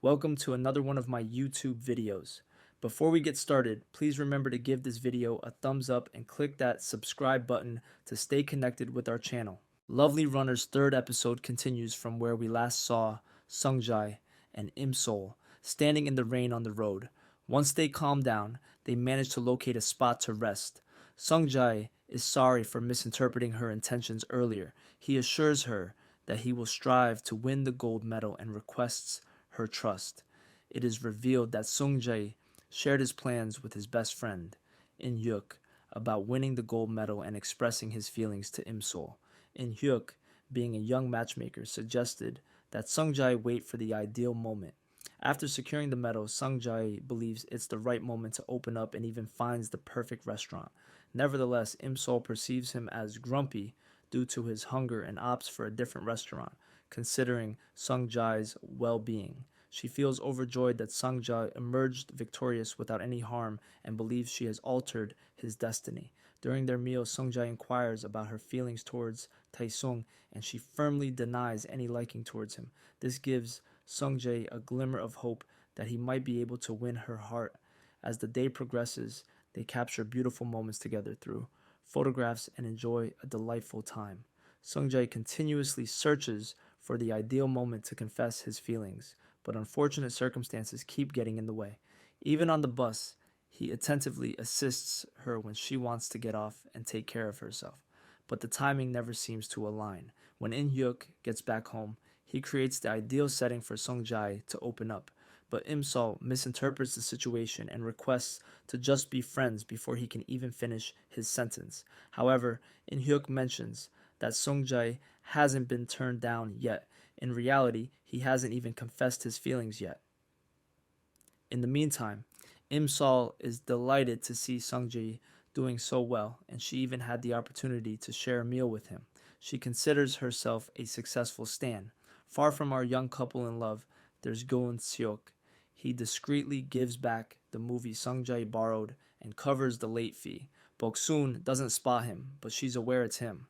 Welcome to another one of my YouTube videos. Before we get started, please remember to give this video a thumbs up and click that subscribe button to stay connected with our channel. Lovely Runner's third episode continues from where we last saw Sungjae and Imsol standing in the rain on the road. Once they calm down, they manage to locate a spot to rest. Sungjae is sorry for misinterpreting her intentions earlier. He assures her that he will strive to win the gold medal and requests her trust. It is revealed that Sungjae shared his plans with his best friend, In Hyuk, about winning the gold medal and expressing his feelings to Imsol. In Hyuk, being a young matchmaker, suggested that Sungjae wait for the ideal moment. After securing the medal, Sungjae believes it's the right moment to open up and even finds the perfect restaurant. Nevertheless, Imsol perceives him as grumpy due to his hunger and opts for a different restaurant, considering Sungjae's well-being. She feels overjoyed that Sungjae emerged victorious without any harm and believes she has altered his destiny. During their meal, Sungjae inquires about her feelings towards Taesung, and she firmly denies any liking towards him. This gives Sungjae a glimmer of hope that he might be able to win her heart. As the day progresses, they capture beautiful moments together through photographs and enjoy a delightful time. Sungjae continuously searches for the ideal moment to confess his feelings, but unfortunate circumstances keep getting in the way. Even on the bus, he attentively assists her when she wants to get off and take care of herself, but the timing never seems to align. When In Hyuk gets back home, he creates the ideal setting for Sungjae to open up, but Imsol misinterprets the situation and requests to just be friends before he can even finish his sentence. However, In Hyuk mentions that Sungjae hasn't been turned down yet. In reality, he hasn't even confessed his feelings yet. In the meantime, Imsol is delighted to see Sungjae doing so well, and she even had the opportunity to share a meal with him. She considers herself a successful stan. Far from our young couple in love, there's Goon Seok. He discreetly gives back the movie Sungjae borrowed and covers the late fee. Boksoon doesn't spot him, but she's aware it's him.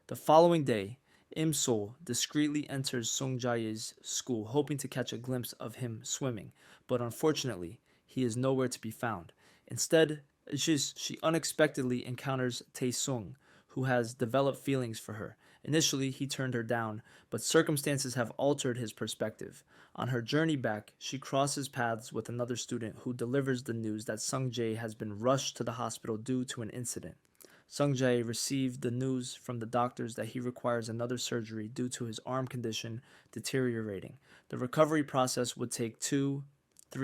The following day, Imsol discreetly enters Sungjae's school, hoping to catch a glimpse of him swimming, but unfortunately, he is nowhere to be found. Instead, she unexpectedly encounters Taesung, who has developed feelings for her. Initially, he turned her down, but circumstances have altered his perspective. On her journey back, she crosses paths with another student who delivers the news that Sungjae has been rushed to the hospital due to an incident. Sungjae received the news from the doctors that he requires another surgery due to his arm condition deteriorating. The recovery process would take 3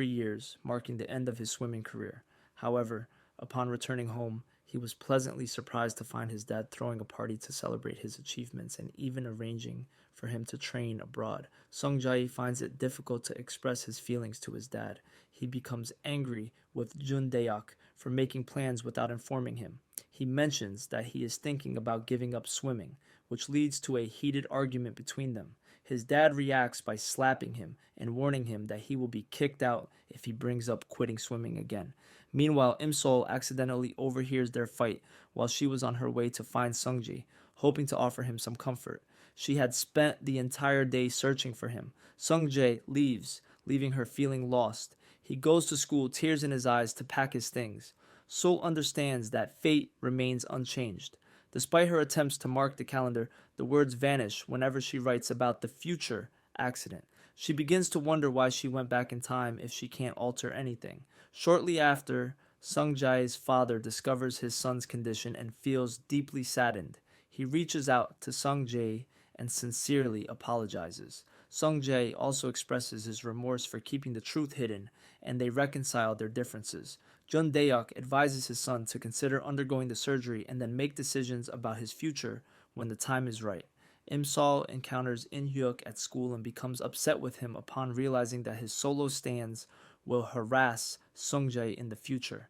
years, marking the end of his swimming career. However, upon returning home, he was pleasantly surprised to find his dad throwing a party to celebrate his achievements and even arranging for him to train abroad. Sungjae finds it difficult to express his feelings to his dad. He becomes angry with Jun Daeok for making plans without informing him. He mentions that he is thinking about giving up swimming, which leads to a heated argument between them. His dad reacts by slapping him and warning him that he will be kicked out if he brings up quitting swimming again. Meanwhile, Imsol accidentally overhears their fight while she was on her way to find Sungji, hoping to offer him some comfort. She had spent the entire day searching for him. Sungjae leaves, leaving her feeling lost. He goes to school, tears in his eyes, to pack his things. Sol understands that fate remains unchanged. Despite her attempts to mark the calendar, the words vanish whenever she writes about the future accident. She begins to wonder why she went back in time if she can't alter anything. Shortly after, Sungjae's father discovers his son's condition and feels deeply saddened. He reaches out to Sungjae and sincerely apologizes. Sungjae also expresses his remorse for keeping the truth hidden, and they reconcile their differences. Jun Daeok advises his son to consider undergoing the surgery and then make decisions about his future when the time is right. Imsol encounters In Hyuk at school and becomes upset with him upon realizing that his solo stands will harass Sungjae in the future.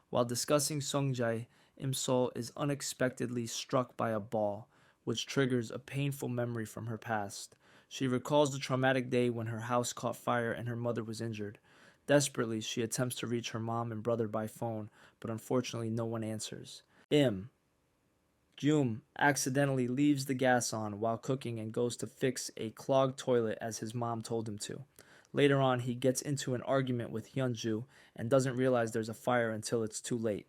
While discussing Sungjae, Imsol is unexpectedly struck by a ball, which triggers a painful memory from her past. She recalls the traumatic day when her house caught fire and her mother was injured. Desperately, she attempts to reach her mom and brother by phone, but unfortunately no one answers. Jum accidentally leaves the gas on while cooking and goes to fix a clogged toilet as his mom told him to. Later on, he gets into an argument with Hyunju and doesn't realize there's a fire until it's too late.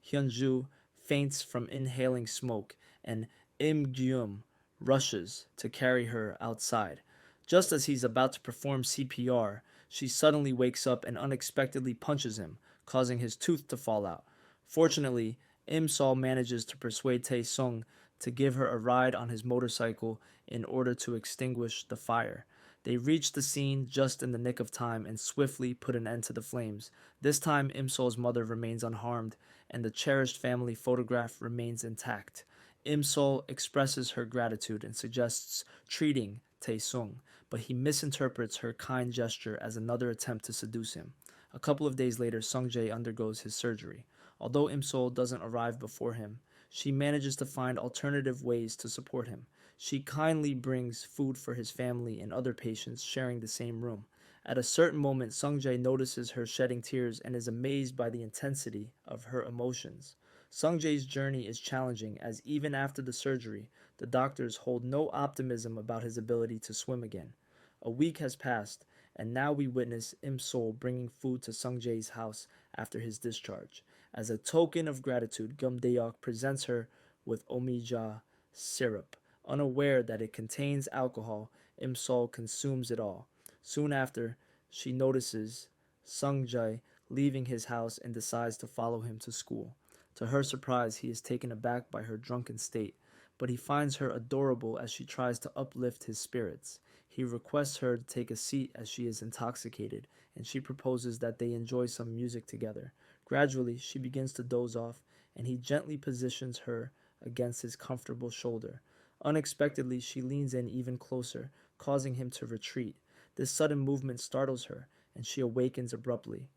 Hyunju faints from inhaling smoke, and Im Gyum rushes to carry her outside. Just as he's about to perform CPR, she suddenly wakes up and unexpectedly punches him, causing his tooth to fall out. Fortunately, Im Sol manages to persuade Tae Sung to give her a ride on his motorcycle in order to extinguish the fire. They reach the scene just in the nick of time and swiftly put an end to the flames. This time, Imsol's mother remains unharmed, and the cherished family photograph remains intact. Imsol expresses her gratitude and suggests treating Tae-sung, but he misinterprets her kind gesture as another attempt to seduce him. A couple of days later, Sung-jae undergoes his surgery. Although Imsol doesn't arrive before him, she manages to find alternative ways to support him. She kindly brings food for his family and other patients sharing the same room. At a certain moment, Sungjae notices her shedding tears and is amazed by the intensity of her emotions. Sungjae's journey is challenging as even after the surgery, the doctors hold no optimism about his ability to swim again. A week has passed, and now we witness Im Sol bringing food to Sungjae's house after his discharge. As a token of gratitude, Gum Deok presents her with Omija syrup. Unaware that it contains alcohol, Im Sol consumes it all. Soon after, she notices Sungjae leaving his house and decides to follow him to school. To her surprise, he is taken aback by her drunken state, but he finds her adorable as she tries to uplift his spirits. He requests her to take a seat as she is intoxicated, and she proposes that they enjoy some music together. Gradually, she begins to doze off, and he gently positions her against his comfortable shoulder. Unexpectedly, she leans in even closer, causing him to retreat. This sudden movement startles her, and she awakens abruptly.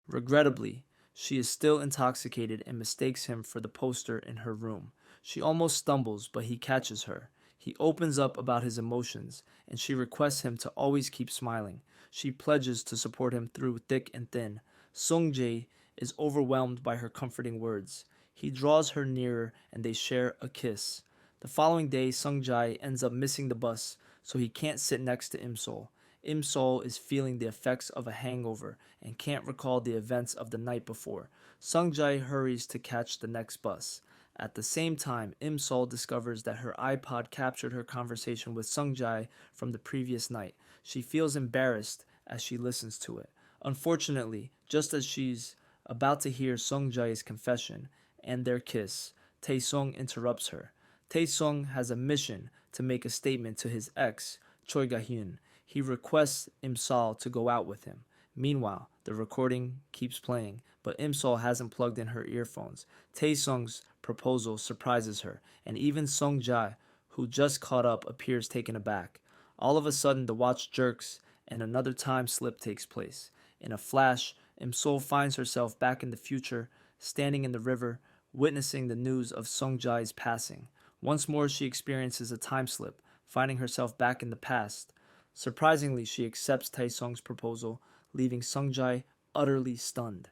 Regrettably, she is still intoxicated and mistakes him for the poster in her room. She almost stumbles, but he catches her. He opens up about his emotions, and she requests him to always keep smiling. She pledges to support him through thick and thin. Sung-jae is overwhelmed by her comforting words. He draws her nearer, and they share a kiss. The following day, Sung-jae ends up missing the bus, so he can't sit next to Im-sol. Im-sol is feeling the effects of a hangover and can't recall the events of the night before. Sung-jae hurries to catch the next bus. At the same time, Im-sol discovers that her iPod captured her conversation with Sung-jae from the previous night. She feels embarrassed as she listens to it. Unfortunately, just as she's about to hear Sung-jae's confession and their kiss, Tae-sung interrupts her. Tae-sung has a mission to make a statement to his ex, Choi Ga-hyun. He requests Im-sol to go out with him. Meanwhile, the recording keeps playing, but Im-sol hasn't plugged in her earphones. Tae-sung's proposal surprises her, and even Sung-jae, who just caught up, appears taken aback. All of a sudden, the watch jerks, and another time slip takes place. In a flash, Im-sol finds herself back in the future, standing in the river, witnessing the news of Sung-jae's passing. Once more, she experiences a time slip, finding herself back in the past. Surprisingly, she accepts Tae-sung's proposal, leaving Sung-jae utterly stunned.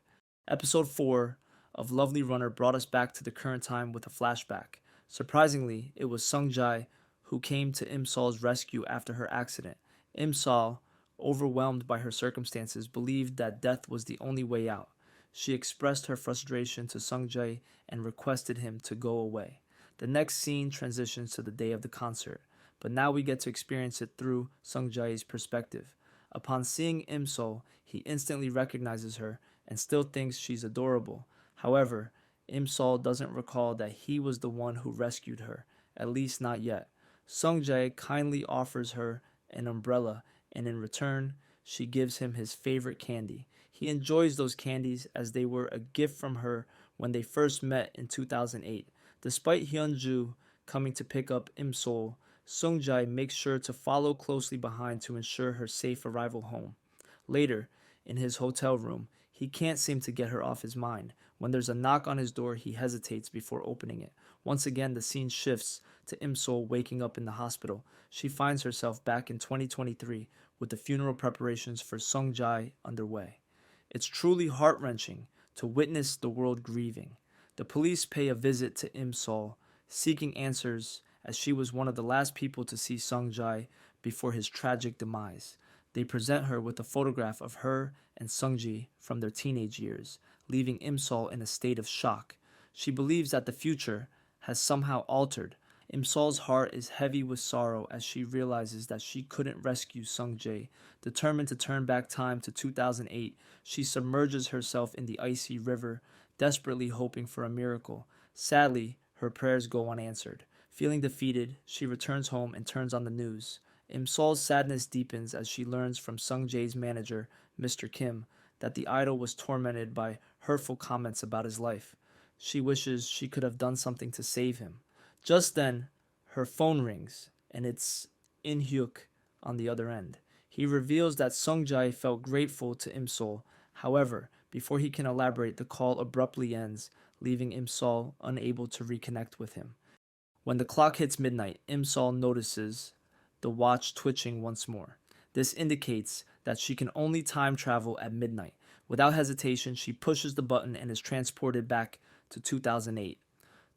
Episode 4 of Lovely Runner brought us back to the current time with a flashback. Surprisingly, it was Sung-jae who came to Im-sol's rescue after her accident. Im-sol, overwhelmed by her circumstances, believed that death was the only way out. She expressed her frustration to Sung-jae and requested him to go away. The next scene transitions to the day of the concert, but now we get to experience it through Sung-jae's perspective. Upon seeing Im-sol, he instantly recognizes her and still thinks she's adorable. However, Im-sol doesn't recall that he was the one who rescued her, at least not yet. Sung-jae kindly offers her an umbrella, and in return, she gives him his favorite candy. He enjoys those candies as they were a gift from her when they first met in 2008. Despite Hyunju coming to pick up Im-sol, Sung-jae makes sure to follow closely behind to ensure her safe arrival home. Later, in his hotel room, he can't seem to get her off his mind. When there's a knock on his door, he hesitates before opening it. Once again, the scene shifts to Im-sol waking up in the hospital. She finds herself back in 2023 with the funeral preparations for Sung-jae underway. It's truly heart-wrenching to witness the world grieving. The police pay a visit to Im-sol, seeking answers as she was one of the last people to see Sung-jae before his tragic demise. They present her with a photograph of her and Sungji from their teenage years, leaving Imsol in a state of shock. She believes that the future has somehow altered. Imsol's heart is heavy with sorrow as she realizes that she couldn't rescue Sungjae. Determined to turn back time to 2008, she submerges herself in the icy river, desperately hoping for a miracle. Sadly, her prayers go unanswered. Feeling defeated, she returns home and turns on the news. Imsol's sadness deepens as she learns from Sungjae's manager, Mr. Kim, that the idol was tormented by hurtful comments about his life. She wishes she could have done something to save him. Just then, her phone rings, and it's In Hyuk on the other end. He reveals that Sungjae felt grateful to Imsol. However, before he can elaborate, the call abruptly ends, leaving Imsol unable to reconnect with him. When the clock hits midnight, Imsol notices the watch twitching once more. This indicates that she can only time travel at midnight. Without hesitation, she pushes the button and is transported back to 2008.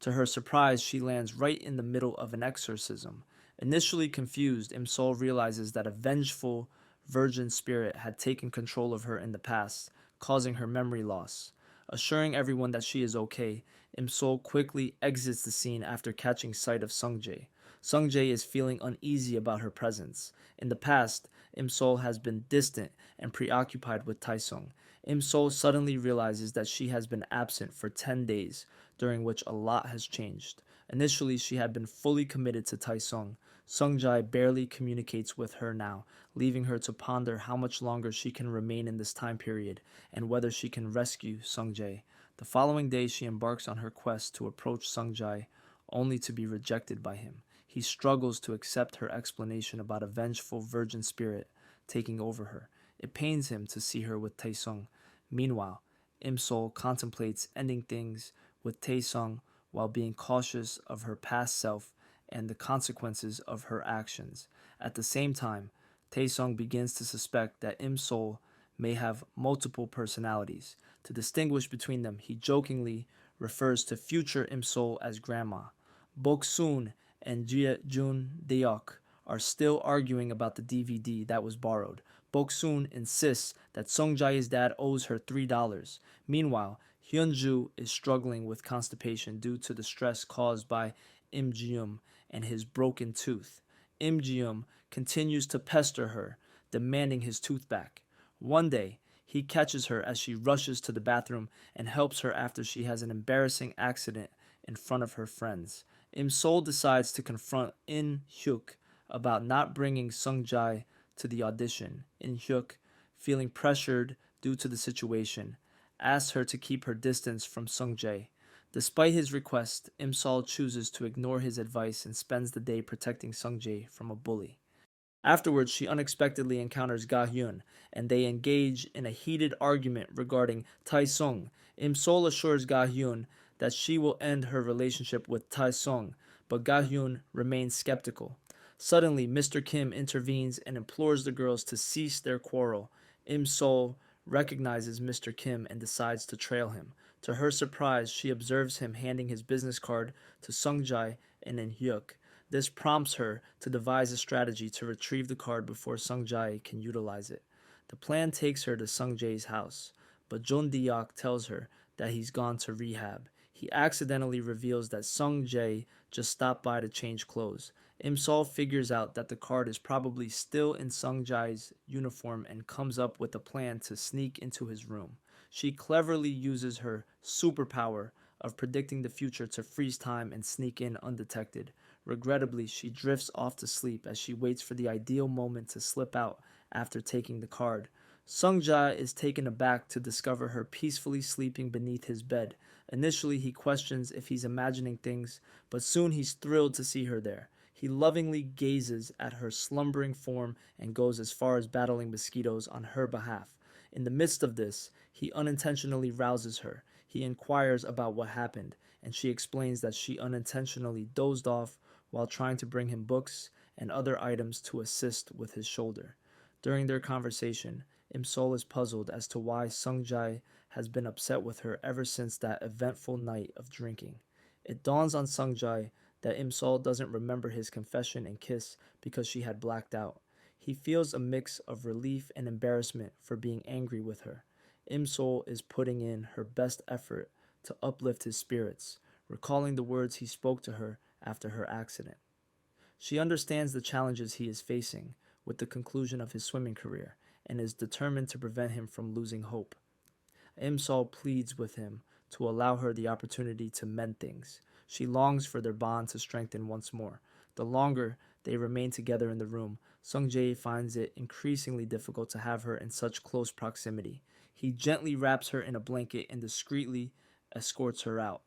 To her surprise, she lands right in the middle of an exorcism. Initially confused, Imsol realizes that a vengeful virgin spirit had taken control of her in the past, causing her memory loss. Assuring everyone that she is okay, Imsol quickly exits the scene after catching sight of Sungjae. Sungjae is feeling uneasy about her presence. In the past, Imsol has been distant and preoccupied with Taesung. Imsol suddenly realizes that she has been absent for 10 days, during which a lot has changed. Initially, she had been fully committed to Taesung. Sungjae barely communicates with her now, leaving her to ponder how much longer she can remain in this time period and whether she can rescue Sungjae. The following day, she embarks on her quest to approach Sungjae, only to be rejected by him. He struggles to accept her explanation about a vengeful virgin spirit taking over her. It pains him to see her with Taesung. Meanwhile, Imsol contemplates ending things with Taesung while being cautious of her past self and the consequences of her actions. At the same time, Taesung begins to suspect that Imsol may have multiple personalities. To distinguish between them, he jokingly refers to future Imsol as grandma. Boksoon and Jun Deok are still arguing about the DVD that was borrowed. Boksoon insists that Sungjae's dad owes her $3. Meanwhile, Hyunju is struggling with constipation due to the stress caused by Im Jium and his broken tooth. Im Jium continues to pester her, demanding his tooth back. One day, he catches her as she rushes to the bathroom and helps her after she has an embarrassing accident in front of her friends. Im-sol decides to confront In Hyuk about not bringing Sung-jae to the audition. In Hyuk, feeling pressured due to the situation, asks her to keep her distance from Sung-jae. Despite his request, Im-sol chooses to ignore his advice and spends the day protecting Sung-jae from a bully. Afterwards, she unexpectedly encounters Ga-hyun, and they engage in a heated argument regarding Tae-sung. Im-sol assures Ga-hyun that she will end her relationship with Tae-sung, but Ga-hyun remains skeptical. Suddenly, Mr. Kim intervenes and implores the girls to cease their quarrel. Im-sol recognizes Mr. Kim and decides to trail him. To her surprise, she observes him handing his business card to Sung-jae and In-hyuk. This prompts her to devise a strategy to retrieve the card before Sung-jae can utilize it. The plan takes her to Sung-jae's house, but Jun Deok tells her that he's gone to rehab. He accidentally reveals that Sung-jae just stopped by to change clothes. Im-sol figures out that the card is probably still in Sung-jae's uniform and comes up with a plan to sneak into his room. She cleverly uses her superpower of predicting the future to freeze time and sneak in undetected. Regrettably, she drifts off to sleep as she waits for the ideal moment to slip out after taking the card. Sung-jae is taken aback to discover her peacefully sleeping beneath his bed. Initially, he questions if he's imagining things, but soon he's thrilled to see her there. He lovingly gazes at her slumbering form and goes as far as battling mosquitoes on her behalf. In the midst of this, he unintentionally rouses her. He inquires about what happened, and she explains that she unintentionally dozed off while trying to bring him books and other items to assist with his shoulder. During their conversation, Im-sol is puzzled as to why Sung-jae has been upset with her ever since that eventful night of drinking. It dawns on Sung-jae that Im-sol doesn't remember his confession and kiss because she had blacked out. He feels a mix of relief and embarrassment for being angry with her. Imsol is putting in her best effort to uplift his spirits, recalling the words he spoke to her after her accident. She understands the challenges he is facing with the conclusion of his swimming career and is determined to prevent him from losing hope. Imsol pleads with him to allow her the opportunity to mend things. She longs for their bond to strengthen once more. The longer they remain together in the room, Sungjae finds it increasingly difficult to have her in such close proximity. He gently wraps her in a blanket and discreetly escorts her out.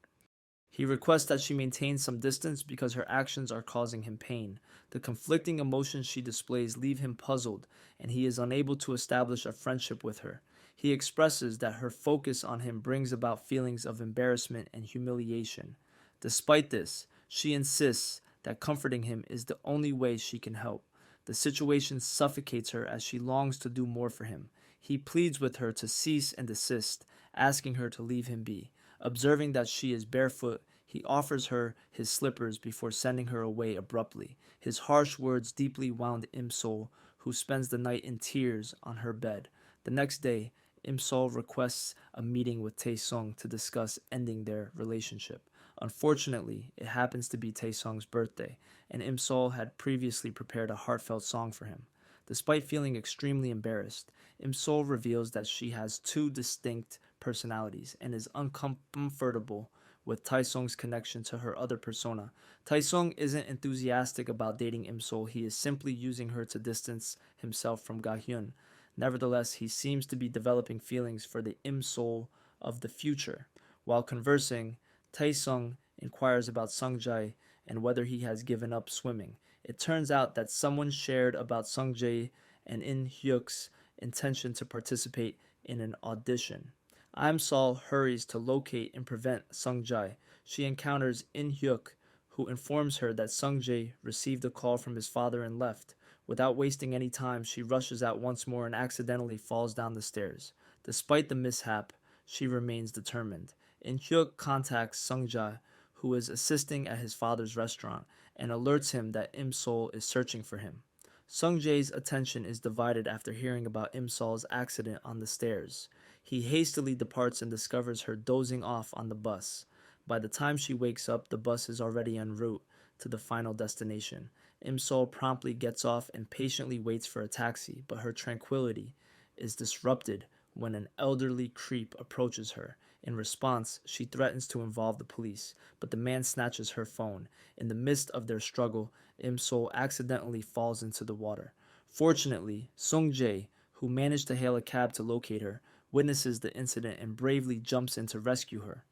He requests that she maintain some distance because her actions are causing him pain. The conflicting emotions she displays leave him puzzled, and he is unable to establish a friendship with her. He expresses that her focus on him brings about feelings of embarrassment and humiliation. Despite this, she insists that comforting him is the only way she can help. The situation suffocates her as she longs to do more for him. He pleads with her to cease and desist, asking her to leave him be. Observing that she is barefoot, he offers her his slippers before sending her away abruptly. His harsh words deeply wound Imsol, who spends the night in tears on her bed. The next day, Imsol requests a meeting with Taesung to discuss ending their relationship. Unfortunately, it happens to be Taesung's birthday, and Imsol had previously prepared a heartfelt song for him. Despite feeling extremely embarrassed, Imsol reveals that she has two distinct personalities and is uncomfortable with Taesung's connection to her other persona. Taesung isn't enthusiastic about dating Imsol, he is simply using her to distance himself from Gahyun. Nevertheless, he seems to be developing feelings for the Imsol of the future. While conversing, Taesung inquires about Sungjae and whether he has given up swimming. It turns out that someone shared about Sungjae and In Hyuk's intention to participate in an audition. Imsol hurries to locate and prevent Sungjae. She encounters In Hyuk, who informs her that Sungjae received a call from his father and left. Without wasting any time, she rushes out once more and accidentally falls down the stairs. Despite the mishap, she remains determined. In Hyuk contacts Sungjae, who is assisting at his father's restaurant, and alerts him that Imsol is searching for him. Sungjae's attention is divided after hearing about Imsol's accident on the stairs. He hastily departs and discovers her dozing off on the bus. By the time she wakes up, the bus is already en route to the final destination. Imsol promptly gets off and patiently waits for a taxi, but her tranquility is disrupted when an elderly creep approaches her. In response, she threatens to involve the police, but the man snatches her phone. In the midst of their struggle, Imsol accidentally falls into the water. Fortunately, Sungjae, who managed to hail a cab to locate her, witnesses the incident and bravely jumps in to rescue her.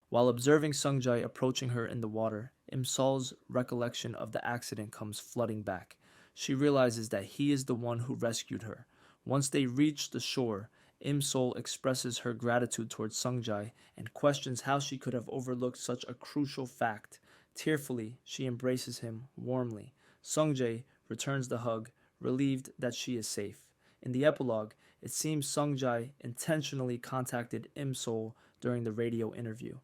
While observing Sungjae approaching her in the water, Imsol's recollection of the accident comes flooding back. She realizes that he is the one who rescued her. Once they reach the shore, Imsol expresses her gratitude towards Sungjae and questions how she could have overlooked such a crucial fact. Tearfully, she embraces him warmly. Sungjae returns the hug, relieved that she is safe. In the epilogue, it seems Sungjae intentionally contacted Imsol during the radio interview.